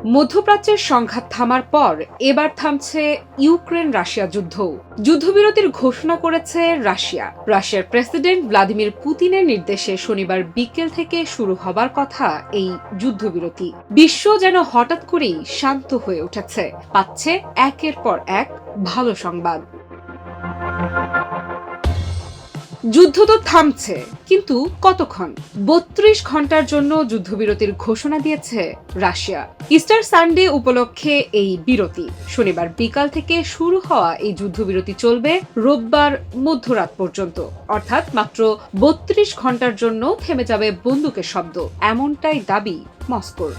মধ্যপ্রাচ্যের সংঘাত থামার পর এবার থামছে ইউক্রেন রাশিয়া যুদ্ধ। যুদ্ধবিরতির ঘোষণা করেছে রাশিয়ার প্রেসিডেন্ট ভ্লাদিমির পুতিনের নির্দেশে শনিবার বিকেল থেকে শুরু হবার কথা এই যুদ্ধবিরতি। বিশ্ব যেন হঠাৎ করেই শান্ত হয়ে উঠেছে, পাচ্ছে একের পর এক ভালো সংবাদ। যুদ্ধ তো থামছে, কিন্তু কতক্ষণ? ৩২ ঘন্টার জন্য যুদ্ধবিরতির ঘোষণা দিয়েছে রাশিয়া। ইস্টার সানডে উপলক্ষে এই বিরতি। শনিবার বিকাল থেকে শুরু হওয়া এই যুদ্ধবিরতি চলবে রোববার মধ্যরাত পর্যন্ত, অর্থাৎ মাত্র ৩২ ঘন্টার জন্য থেমে যাবে বন্দুকের শব্দ, এমনটাই দাবি মস্কোর।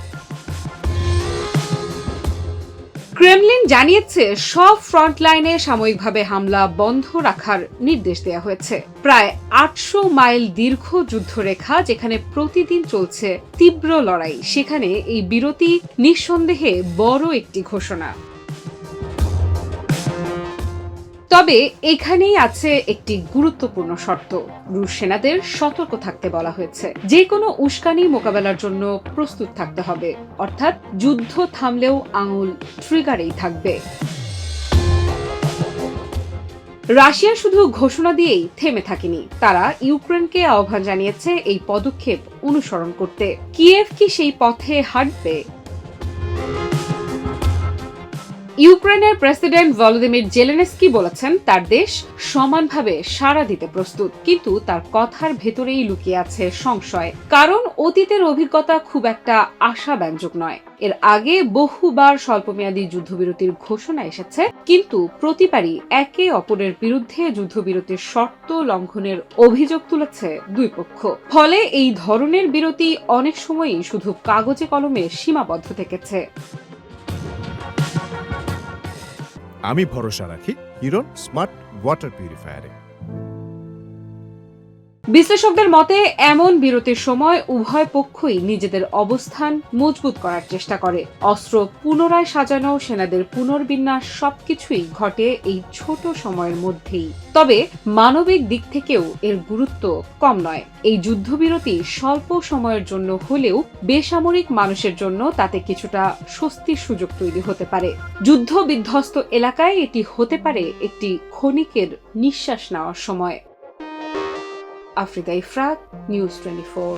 ক্রেমলিন জানিয়েছে সব ফ্রন্টলাইনে সাময়িকভাবে হামলা বন্ধ রাখার নির্দেশ দেওয়া হয়েছে। প্রায় ৮০০ মাইল দীর্ঘ যুদ্ধরেখা যেখানে প্রতিদিন চলছে তীব্র লড়াই, সেখানে এই বিরতি নিঃসন্দেহে বড় একটি ঘোষণা। তবে এখানেই আছে একটি গুরুত্বপূর্ণ শর্ত। রুশ সেনাদের সতর্ক থাকতে বলা হয়েছে। যে কোনো উস্কানি মোকাবেলার জন্য প্রস্তুত থাকতে হবে, অর্থাৎ যুদ্ধ থামলেও আঙুল ট্রিগারেই থাকবে। রাশিয়া শুধু ঘোষণা দিয়েই থেমে থাকেনি, তারা ইউক্রেনকে আহ্বান জানিয়েছে এই পদক্ষেপ অনুসরণ করতে। কিয়েভ কি সেই পথে হাঁটবে? ইউক্রেনের প্রেসিডেন্ট ভলোদিমির জেলেনস্কি বলেছেন তার দেশ সমানভাবে সাড়া দিতে প্রস্তুত, কিন্তু তার কথার ভেতরেই লুকিয়ে আছে সংশয়। কারণ অতীতের অভিজ্ঞতা খুব একটা আশাব্যঞ্জক নয়। এর আগে বহুবার স্বল্পমেয়াদী যুদ্ধবিরতির ঘোষণা এসেছে, কিন্তু প্রতিবারই একে অপরের বিরুদ্ধে যুদ্ধবিরতির শর্ত লঙ্ঘনের অভিযোগ তুলেছে দুই পক্ষ। ফলে এই ধরনের বিরতি অনেক সময়ই শুধু কাগজে কলমে সীমাবদ্ধ থেকেছে। আমি ভরসা রাখি হিরন স্মার্ট ওয়াটার পিউরিফায়ারে। বিশ্লেষকদের মতে এমন বিরতির সময় উভয় পক্ষই নিজেদের অবস্থান মজবুত করার চেষ্টা করে। অস্ত্র পুনরায় সাজানো, সেনাদের পুনর্বিন্যাস সবকিছুই ঘটে এই ছোট সময়ের মধ্যেই। তবে মানবিক দিক থেকেও এর গুরুত্ব কম নয়। এই যুদ্ধবিরতি স্বল্প সময়ের জন্য হলেও বেসামরিক মানুষের জন্য তাতে কিছুটা স্বস্তির সুযোগ তৈরি হতে পারে। যুদ্ধ বিধ্বস্ত এলাকায় এটি হতে পারে একটি ক্ষণিকের নিঃশ্বাস নেওয়ার সময়। Africa Ifrat, news 24।